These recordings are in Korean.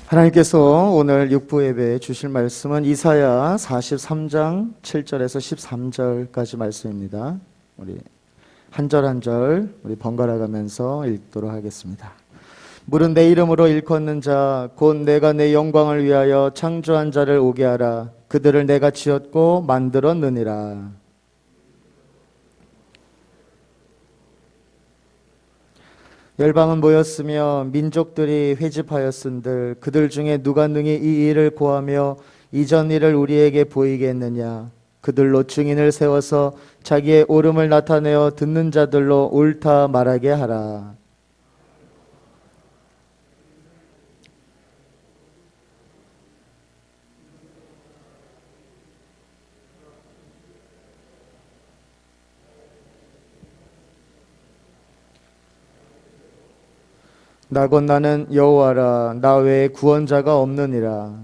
하나님께서 오늘 육부 예배에 주실 말씀은 이사야 43장 7절에서 13절까지 말씀입니다. 우리 한 절 한 절 우리 번갈아 가면서 읽도록 하겠습니다. 물은 내 이름으로 일컫는 자 곧 내가 내 영광을 위하여 창조한 자를 오게 하라. 그들을 내가 지었고 만들었느니라. 열방은 모였으며 민족들이 회집하였은들 그들 중에 누가 능히 이 일을 고하며 이전 일을 우리에게 보이겠느냐. 그들로 증인을 세워서 자기의 옳음을 나타내어 듣는 자들로 옳다 말하게 하라. 나 곧 나는 여호와라. 나 외에 구원자가 없느니라.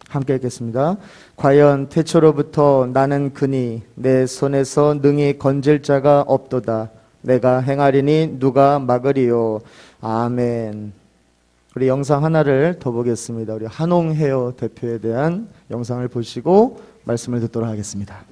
함께 읽겠습니다. 과연 태초로부터 나는 그니 내 손에서 능히 건질 자가 없도다. 내가 행하리니 누가 막으리요. 아멘. 우리 영상 하나를 더 보겠습니다. 우리 한홍헤어 대표에 대한 영상을 보시고 말씀을 듣도록 하겠습니다.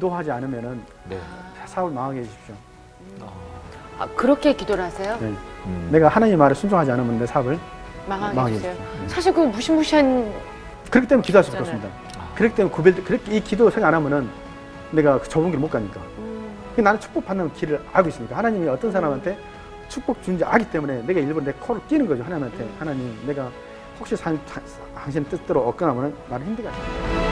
기도하지 않으면은 네. 사업을 망하게 해주십시오. 아, 그렇게 기도를 하세요? 네. 내가 하나님 말에 순종하지 않으면 내 사업을 망하게 망하게 해주세요. 해주십시오. 사실 그 무시무시한 그렇기 때문에 기도할 수밖에 있잖아요. 없습니다. 그렇기 때문에 그렇게 이 기도 생각 안 하면은 내가 그 좁은 길을 못 가니까. 나는 축복받는 길을 알고 있으니까 하나님이 어떤 사람한테 축복 준지 알기 때문에 내가 일부러 내 코를 끼는 거죠. 하나님한테. 하나님 내가 혹시 당신 뜻대로 얻거나면 나는 힘들게 하십니다.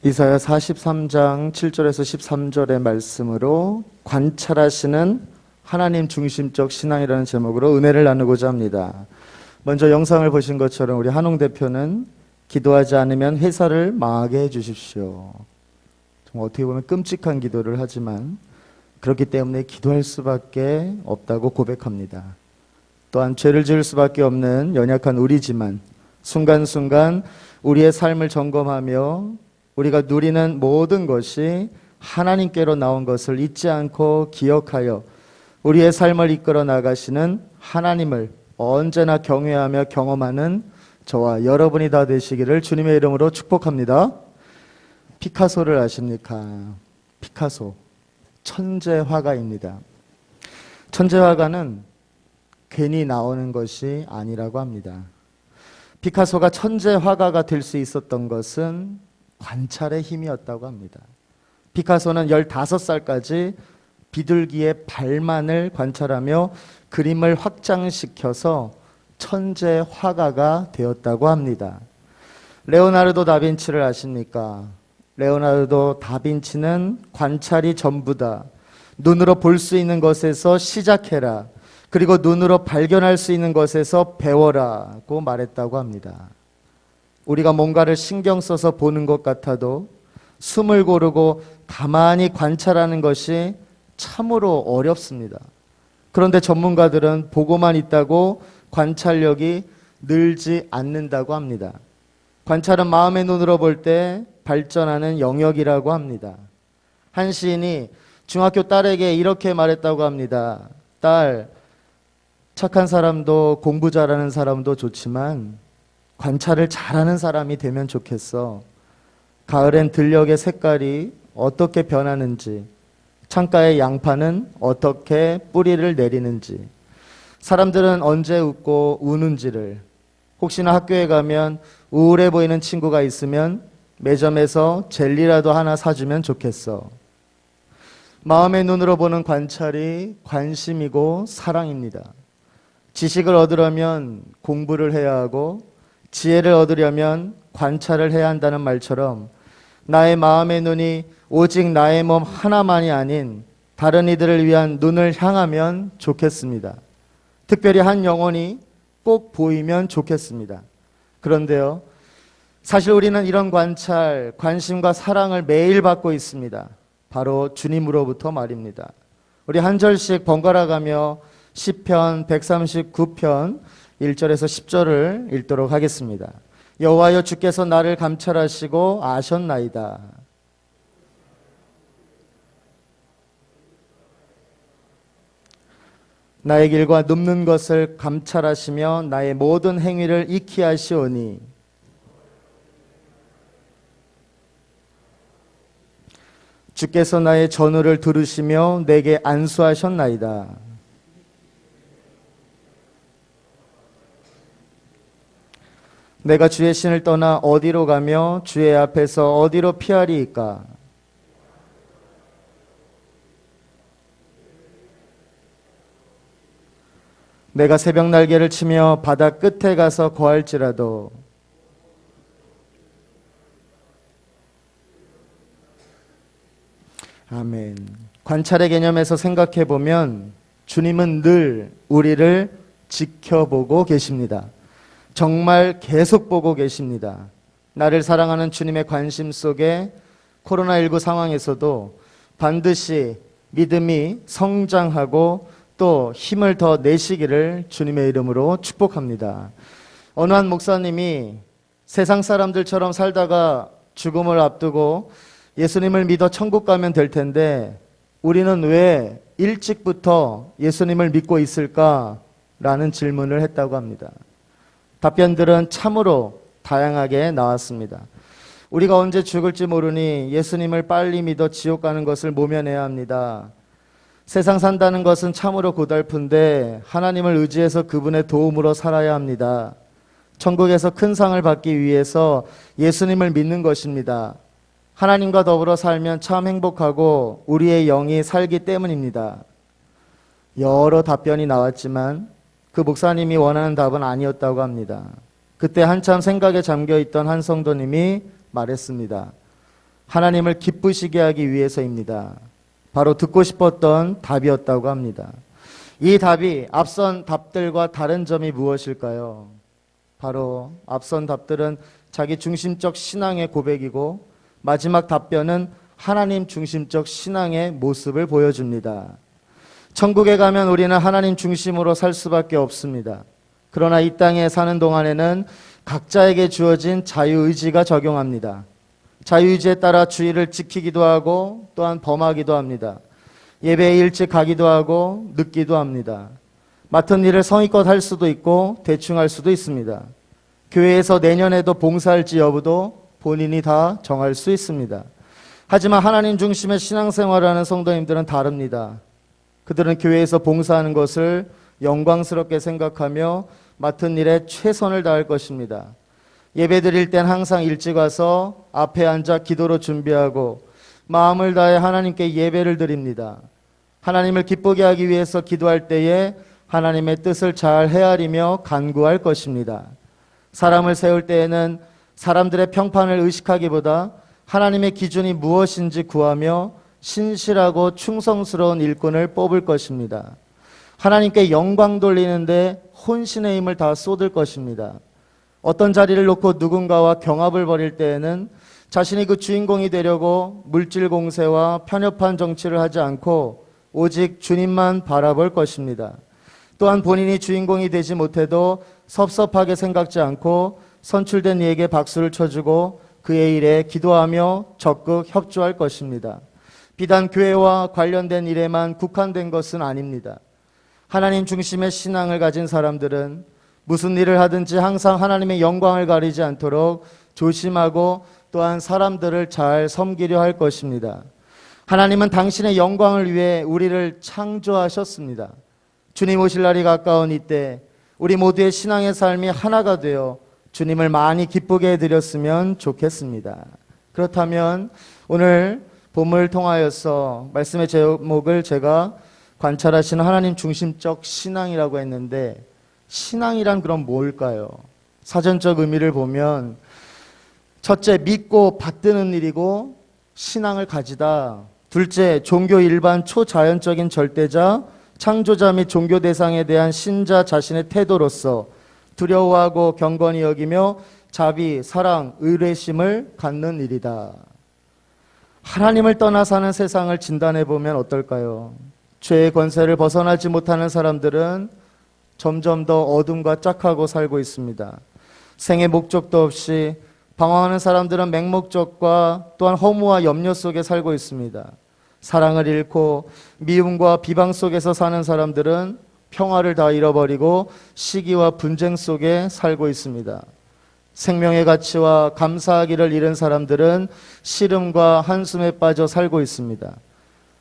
이사야 43장 7절에서 13절의 말씀으로 관찰하시는 하나님 중심적 신앙이라는 제목으로 은혜를 나누고자 합니다. 먼저 영상을 보신 것처럼 우리 한홍 대표는 기도하지 않으면 회사를 망하게 해주십시오. 정말 어떻게 보면 끔찍한 기도를 하지만 그렇기 때문에 기도할 수밖에 없다고 고백합니다. 또한 죄를 지을 수밖에 없는 연약한 우리지만 순간순간 우리의 삶을 점검하며 우리가 누리는 모든 것이 하나님께로 나온 것을 잊지 않고 기억하여 우리의 삶을 이끌어 나가시는 하나님을 언제나 경외하며 경험하는 저와 여러분이 다 되시기를 주님의 이름으로 축복합니다. 피카소를 아십니까? 피카소, 천재 화가입니다. 천재 화가는 괜히 나오는 것이 아니라고 합니다. 피카소가 천재 화가가 될 수 있었던 것은 관찰의 힘이었다고 합니다. 피카소는 15살까지 비둘기의 발만을 관찰하며 그림을 확장시켜서 천재 화가가 되었다고 합니다. 레오나르도 다빈치를 아십니까? 레오나르도 다빈치는 관찰이 전부다. 눈으로 볼 수 있는 것에서 시작해라. 그리고 눈으로 발견할 수 있는 것에서 배워라고 말했다고 합니다. 우리가 뭔가를 신경 써서 보는 것 같아도 숨을 고르고 가만히 관찰하는 것이 참으로 어렵습니다. 그런데 전문가들은 보고만 있다고 관찰력이 늘지 않는다고 합니다. 관찰은 마음의 눈으로 볼 때 발전하는 영역이라고 합니다. 한 시인이 중학교 딸에게 이렇게 말했다고 합니다. 딸, 착한 사람도 공부 잘하는 사람도 좋지만 관찰을 잘하는 사람이 되면 좋겠어. 가을엔 들녘의 색깔이 어떻게 변하는지, 창가의 양파는 어떻게 뿌리를 내리는지, 사람들은 언제 웃고 우는지를, 혹시나 학교에 가면 우울해 보이는 친구가 있으면 매점에서 젤리라도 하나 사주면 좋겠어. 마음의 눈으로 보는 관찰이 관심이고 사랑입니다. 지식을 얻으려면 공부를 해야 하고 지혜를 얻으려면 관찰을 해야 한다는 말처럼 나의 마음의 눈이 오직 나의 몸 하나만이 아닌 다른 이들을 위한 눈을 향하면 좋겠습니다. 특별히 한 영혼이 꼭 보이면 좋겠습니다. 그런데요, 사실 우리는 이런 관찰, 관심과 사랑을 매일 받고 있습니다. 바로 주님으로부터 말입니다. 우리 한 절씩 번갈아 가며 시편 139편 1절에서 10절을 읽도록 하겠습니다. 여호와여, 주께서 나를 감찰하시고 아셨나이다. 나의 길과 눕는 것을 감찰하시며 나의 모든 행위를 익히 하시오니 주께서 나의 전우를 들으시며 내게 안수하셨나이다. 내가 주의 신을 떠나 어디로 가며 주의 앞에서 어디로 피하리이까? 내가 새벽 날개를 치며 바다 끝에 가서 거할지라도 아멘. 관찰의 개념에서 생각해 보면 주님은 늘 우리를 지켜보고 계십니다. 정말 계속 보고 계십니다. 나를 사랑하는 주님의 관심 속에 코로나19 상황에서도 반드시 믿음이 성장하고 또 힘을 더 내시기를 주님의 이름으로 축복합니다. 어느 한 목사님이 세상 사람들처럼 살다가 죽음을 앞두고 예수님을 믿어 천국 가면 될 텐데 우리는 왜 일찍부터 예수님을 믿고 있을까라는 질문을 했다고 합니다. 답변들은 참으로 다양하게 나왔습니다. 우리가 언제 죽을지 모르니 예수님을 빨리 믿어 지옥 가는 것을 모면해야 합니다. 세상 산다는 것은 참으로 고달픈데 하나님을 의지해서 그분의 도움으로 살아야 합니다. 천국에서 큰 상을 받기 위해서 예수님을 믿는 것입니다. 하나님과 더불어 살면 참 행복하고 우리의 영이 살기 때문입니다. 여러 답변이 나왔지만 그 목사님이 원하는 답은 아니었다고 합니다. 그때 한참 생각에 잠겨있던 한 성도님이 말했습니다. 하나님을 기쁘시게 하기 위해서입니다. 바로 듣고 싶었던 답이었다고 합니다. 이 답이 앞선 답들과 다른 점이 무엇일까요? 바로 앞선 답들은 자기 중심적 신앙의 고백이고 마지막 답변은 하나님 중심적 신앙의 모습을 보여줍니다. 천국에 가면 우리는 하나님 중심으로 살 수밖에 없습니다. 그러나 이 땅에 사는 동안에는 각자에게 주어진 자유의지가 적용합니다. 자유의지에 따라 주의를 지키기도 하고 또한 범하기도 합니다. 예배에 일찍 가기도 하고 늦기도 합니다. 맡은 일을 성의껏 할 수도 있고 대충 할 수도 있습니다. 교회에서 내년에도 봉사할지 여부도 본인이 다 정할 수 있습니다. 하지만 하나님 중심의 신앙생활하는 성도님들은 다릅니다. 그들은 교회에서 봉사하는 것을 영광스럽게 생각하며 맡은 일에 최선을 다할 것입니다. 예배 드릴 땐 항상 일찍 와서 앞에 앉아 기도로 준비하고 마음을 다해 하나님께 예배를 드립니다. 하나님을 기쁘게 하기 위해서 기도할 때에 하나님의 뜻을 잘 헤아리며 간구할 것입니다. 사람을 세울 때에는 사람들의 평판을 의식하기보다 하나님의 기준이 무엇인지 구하며 신실하고 충성스러운 일꾼을 뽑을 것입니다. 하나님께 영광 돌리는데 혼신의 힘을 다 쏟을 것입니다. 어떤 자리를 놓고 누군가와 경합을 벌일 때에는 자신이 그 주인공이 되려고 물질 공세와 편협한 정치를 하지 않고 오직 주님만 바라볼 것입니다. 또한 본인이 주인공이 되지 못해도 섭섭하게 생각지 않고 선출된 이에게 박수를 쳐주고 그의 일에 기도하며 적극 협조할 것입니다. 비단 교회와 관련된 일에만 국한된 것은 아닙니다. 하나님 중심의 신앙을 가진 사람들은 무슨 일을 하든지 항상 하나님의 영광을 가리지 않도록 조심하고 또한 사람들을 잘 섬기려 할 것입니다. 하나님은 당신의 영광을 위해 우리를 창조하셨습니다. 주님 오실 날이 가까운 이때 우리 모두의 신앙의 삶이 하나가 되어 주님을 많이 기쁘게 해드렸으면 좋겠습니다. 그렇다면 오늘 본문을 통하여서 말씀의 제목을 제가 관찰하시는 하나님 중심적 신앙이라고 했는데 신앙이란 그럼 뭘까요? 사전적 의미를 보면 첫째, 믿고 받드는 일이고 신앙을 가지다. 둘째, 종교 일반 초자연적인 절대자, 창조자 및 종교 대상에 대한 신자 자신의 태도로서 두려워하고 경건히 여기며 자비, 사랑, 의뢰심을 갖는 일이다. 하나님을 떠나 사는 세상을 진단해 보면 어떨까요? 죄의 권세를 벗어나지 못하는 사람들은 점점 더 어둠과 짝하고 살고 있습니다. 생의 목적도 없이 방황하는 사람들은 맹목적과 또한 허무와 염려 속에 살고 있습니다. 사랑을 잃고 미움과 비방 속에서 사는 사람들은 평화를 다 잃어버리고 시기와 분쟁 속에 살고 있습니다. 생명의 가치와 감사하기를 잃은 사람들은 시름과 한숨에 빠져 살고 있습니다.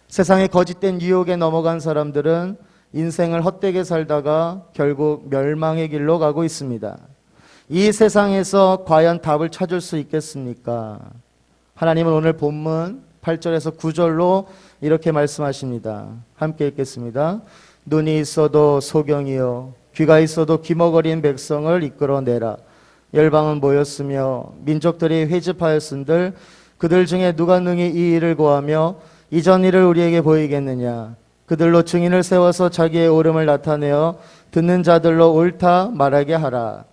세상의 거짓된 유혹에 넘어간 사람들은 인생을 헛되게 살다가 결국 멸망의 길로 가고 있습니다. 이 세상에서 과연 답을 찾을 수 있겠습니까? 하나님은 오늘 본문 8절에서 9절로 이렇게 말씀하십니다. 함께 읽겠습니다. 눈이 있어도 소경이요 귀가 있어도 귀머거린 백성을 이끌어내라. 열방은 모였으며 민족들이 회집하였은들 그들 중에 누가 능히 이 일을 고하며 이전 일을 우리에게 보이겠느냐. 그들로 증인을 세워서 자기의 옳음을 나타내어 듣는 자들로 옳다 말하게 하라.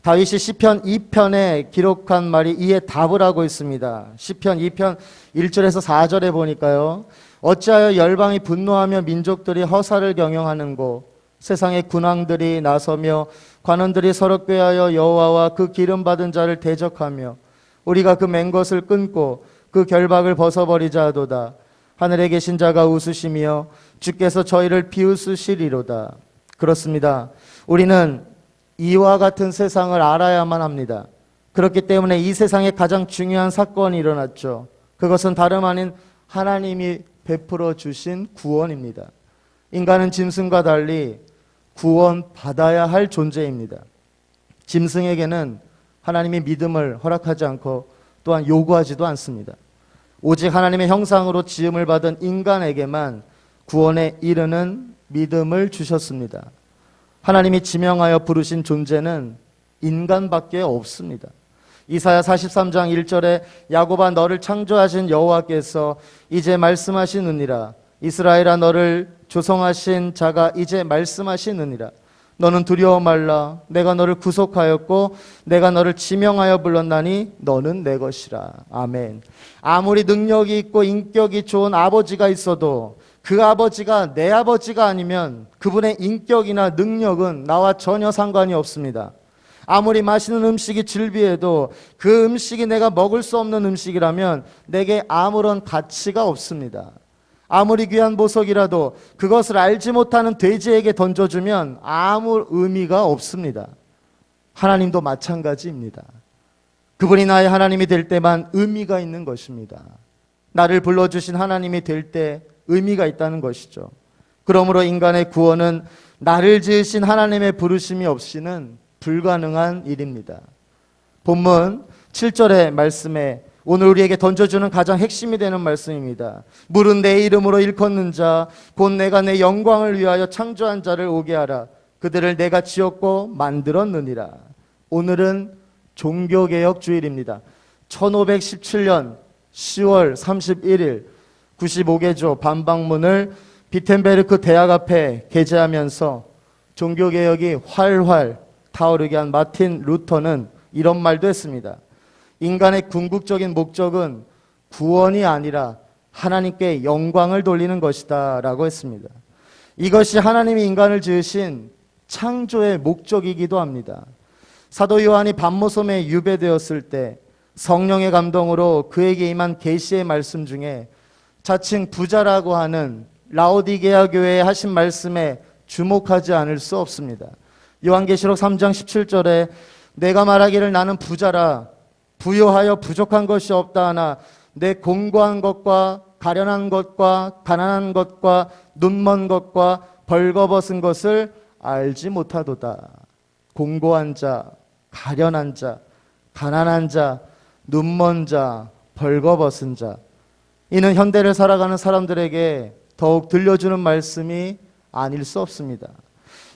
다윗이 시편 2편에 기록한 말이 이에 답을 하고 있습니다. 시편 2편 1절에서 4절에 보니까요. 어찌하여 열방이 분노하며 민족들이 허사를 경영하는고 세상의 군왕들이 나서며 관원들이 서로 꾀하여 여호와와 그 기름 받은 자를 대적하며 우리가 그 맨 것을 끊고 그 결박을 벗어버리자 하도다. 하늘에 계신 자가 웃으시며 주께서 저희를 비웃으시리로다. 그렇습니다. 우리는 이와 같은 세상을 알아야만 합니다. 그렇기 때문에 이 세상에 가장 중요한 사건이 일어났죠. 그것은 다름 아닌 하나님이 베풀어 주신 구원입니다. 인간은 짐승과 달리 구원받아야 할 존재입니다. 짐승에게는 하나님이 믿음을 허락하지 않고 또한 요구하지도 않습니다. 오직 하나님의 형상으로 지음을 받은 인간에게만 구원에 이르는 믿음을 주셨습니다. 하나님이 지명하여 부르신 존재는 인간밖에 없습니다. 이사야 43장 1절에 야곱아 너를 창조하신 여호와께서 이제 말씀하시느니라. 이스라엘아 너를 조성하신 자가 이제 말씀하시느니라. 너는 두려워 말라. 내가 너를 구속하였고 내가 너를 지명하여 불렀나니 너는 내 것이라. 아멘. 아무리 능력이 있고 인격이 좋은 아버지가 있어도 그 아버지가 내 아버지가 아니면 그분의 인격이나 능력은 나와 전혀 상관이 없습니다. 아무리 맛있는 음식이 즐비해도 그 음식이 내가 먹을 수 없는 음식이라면 내게 아무런 가치가 없습니다. 아무리 귀한 보석이라도 그것을 알지 못하는 돼지에게 던져주면 아무 의미가 없습니다. 하나님도 마찬가지입니다. 그분이 나의 하나님이 될 때만 의미가 있는 것입니다. 나를 불러주신 하나님이 될 때 의미가 있다는 것이죠. 그러므로 인간의 구원은 나를 지으신 하나님의 부르심이 없이는 불가능한 일입니다. 본문 7절의 말씀에 오늘 우리에게 던져주는 가장 핵심이 되는 말씀입니다. 물은 내 이름으로 일컫는 자, 곧 내가 내 영광을 위하여 창조한 자를 오게 하라. 그들을 내가 지었고 만들었느니라. 오늘은 종교개혁 주일입니다. 1517년 10월 31일 95개조 반박문을 비텐베르크 대학 앞에 게재하면서 종교개혁이 활활 타오르게 한 마틴 루터는 이런 말도 했습니다. 인간의 궁극적인 목적은 구원이 아니라 하나님께 영광을 돌리는 것이다 라고 했습니다. 이것이 하나님이 인간을 지으신 창조의 목적이기도 합니다. 사도 요한이 반모섬에 유배되었을 때 성령의 감동으로 그에게 임한 계시의 말씀 중에 자칭 부자라고 하는 라오디게아 교회에 하신 말씀에 주목하지 않을 수 없습니다. 요한계시록 3장 17절에 내가 말하기를 나는 부자라 부요하여 부족한 것이 없다 하나 내 공고한 것과 가련한 것과 가난한 것과 눈먼 것과 벌거벗은 것을 알지 못하도다. 공고한 자, 가련한 자, 가난한 자, 눈먼 자, 벌거벗은 자. 이는 현대를 살아가는 사람들에게 더욱 들려주는 말씀이 아닐 수 없습니다.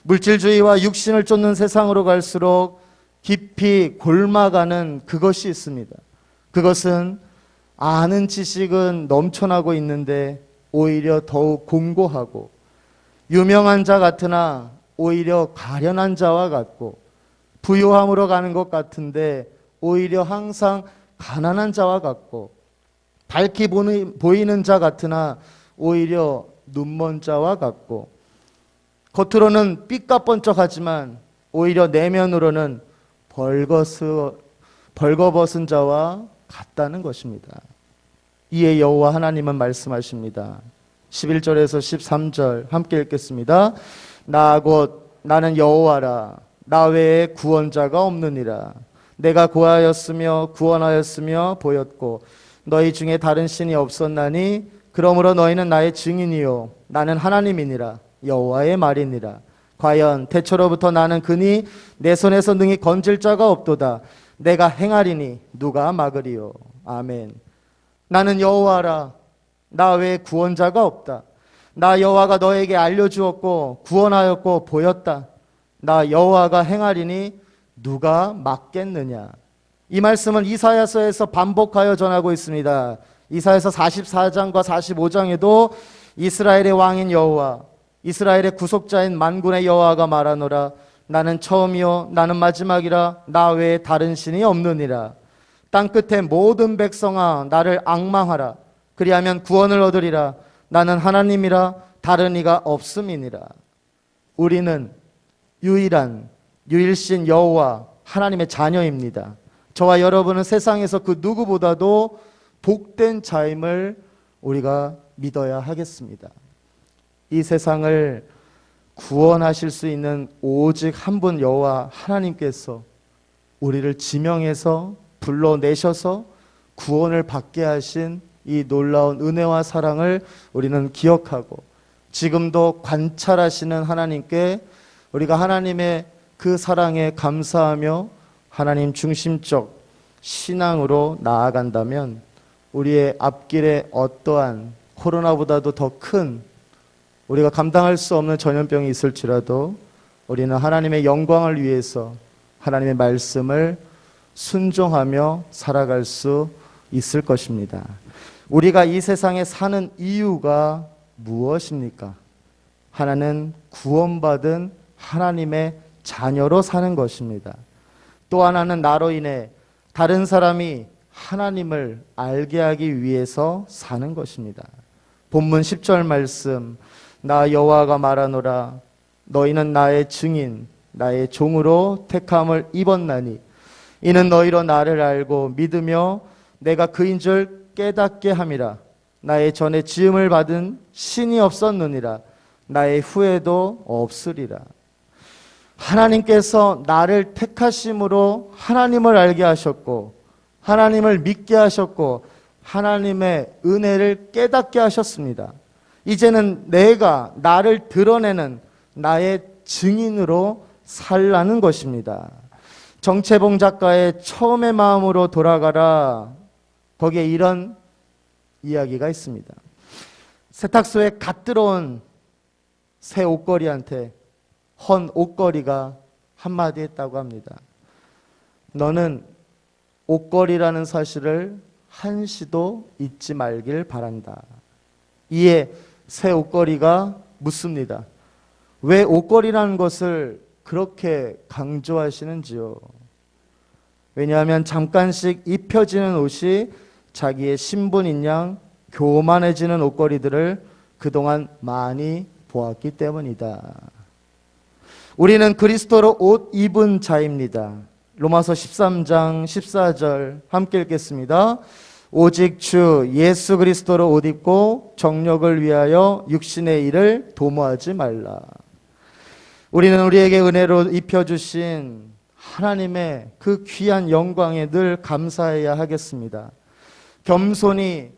물질주의와 육신을 쫓는 세상으로 갈수록 깊이 골마가는 그것이 있습니다. 그것은 아는 지식은 넘쳐나고 있는데 오히려 더욱 공고하고 유명한 자 같으나 오히려 가련한 자와 같고 부요함으로 가는 것 같은데 오히려 항상 가난한 자와 같고 밝게 보이는 자 같으나 오히려 눈먼 자와 같고 겉으로는 삐까뻔쩍하지만 오히려 내면으로는 벌거벗은 자와 같다는 것입니다. 이에 여호와 하나님은 말씀하십니다. 11절에서 13절 함께 읽겠습니다. 나 곧 나는 여호와라. 나 외에 구원자가 없느니라. 내가 고하였으며 구원하였으며 보였고 너희 중에 다른 신이 없었나니 그러므로 너희는 나의 증인이요 나는 하나님이니라. 여호와의 말이니라. 과연 태초로부터 나는 그니 내 손에서 능히 건질 자가 없도다. 내가 행하리니 누가 막으리요. 아멘. 나는 여호와라. 나 외에 구원자가 없다. 나 여호와가 너에게 알려주었고 구원하였고 보였다. 나 여호와가 행하리니 누가 막겠느냐. 이 말씀은 이사야서에서 반복하여 전하고 있습니다. 이사야서 44장과 45장에도 이스라엘의 왕인 여호와, 이스라엘의 구속자인 만군의 여호와가 말하노라. 나는 처음이요 나는 마지막이라 나 외에 다른 신이 없느니라. 땅 끝에 모든 백성아 나를 앙망하라. 그리하면 구원을 얻으리라. 나는 하나님이라 다른 이가 없음이니라. 우리는 유일한 유일신 여호와 하나님의 자녀입니다. 저와 여러분은 세상에서 그 누구보다도 복된 자임을 우리가 믿어야 하겠습니다. 이 세상을 구원하실 수 있는 오직 한 분 여호와 하나님께서 우리를 지명해서 불러내셔서 구원을 받게 하신 이 놀라운 은혜와 사랑을 우리는 기억하고 지금도 관찰하시는 하나님께 우리가 하나님의 그 사랑에 감사하며 하나님 중심적 신앙으로 나아간다면 우리의 앞길에 어떠한 코로나보다도 더 큰 우리가 감당할 수 없는 전염병이 있을지라도 우리는 하나님의 영광을 위해서 하나님의 말씀을 순종하며 살아갈 수 있을 것입니다. 우리가 이 세상에 사는 이유가 무엇입니까? 하나는 구원받은 하나님의 자녀로 사는 것입니다. 또 하나는 나로 인해 다른 사람이 하나님을 알게 하기 위해서 사는 것입니다. 본문 10절 말씀, 나 여호와가 말하노라 너희는 나의 증인 나의 종으로 택함을 입었나니 이는 너희로 나를 알고 믿으며 내가 그인 줄 깨닫게 함이라. 나의 전에 지음을 받은 신이 없었느니라. 나의 후에도 없으리라. 하나님께서 나를 택하심으로 하나님을 알게 하셨고 하나님을 믿게 하셨고 하나님의 은혜를 깨닫게 하셨습니다. 이제는 내가 나를 드러내는 나의 증인으로 살라는 것입니다. 정채봉 작가의 처음의 마음으로 돌아가라, 거기에 이런 이야기가 있습니다. 세탁소에 갓 들어온 새 옷걸이한테 헌 옷걸이가 한마디 했다고 합니다. 너는 옷걸이라는 사실을 한시도 잊지 말길 바란다. 이에 새 옷걸이가 묻습니다. 왜 옷걸이라는 것을 그렇게 강조하시는지요? 왜냐하면 잠깐씩 입혀지는 옷이 자기의 신분인 양 교만해지는 옷걸이들을 그동안 많이 보았기 때문이다. 우리는 그리스도로 옷 입은 자입니다. 로마서 13장 14절 함께 읽겠습니다. 오직 주 예수 그리스도로 옷 입고 정욕을 위하여 육신의 일을 도모하지 말라. 우리는 우리에게 은혜로 입혀주신 하나님의 그 귀한 영광에 늘 감사해야 하겠습니다. 겸손히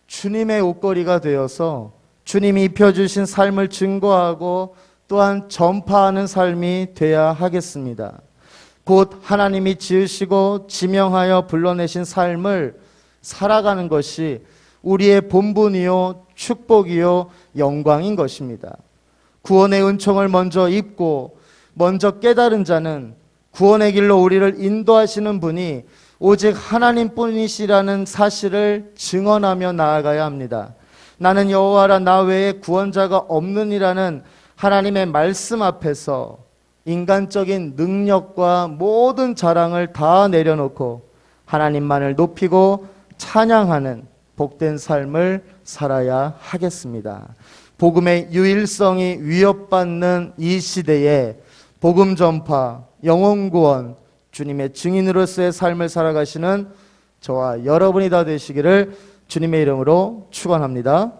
주님의 옷걸이가 되어서 주님이 입혀주신 삶을 증거하고 또한 전파하는 삶이 되어야 하겠습니다. 곧 하나님이 지으시고 지명하여 불러내신 삶을 살아가는 것이 우리의 본분이요 축복이요 영광인 것입니다. 구원의 은총을 먼저 입고 먼저 깨달은 자는 구원의 길로 우리를 인도하시는 분이 오직 하나님뿐이시라는 사실을 증언하며 나아가야 합니다. 나는 여호와라 나 외에 구원자가 없느니라는 하나님의 말씀 앞에서 인간적인 능력과 모든 자랑을 다 내려놓고 하나님만을 높이고 찬양하는 복된 삶을 살아야 하겠습니다. 복음의 유일성이 위협받는 이 시대에 복음 전파, 영혼 구원, 주님의 증인으로서의 삶을 살아가시는 저와 여러분이 다 되시기를 주님의 이름으로 축원합니다.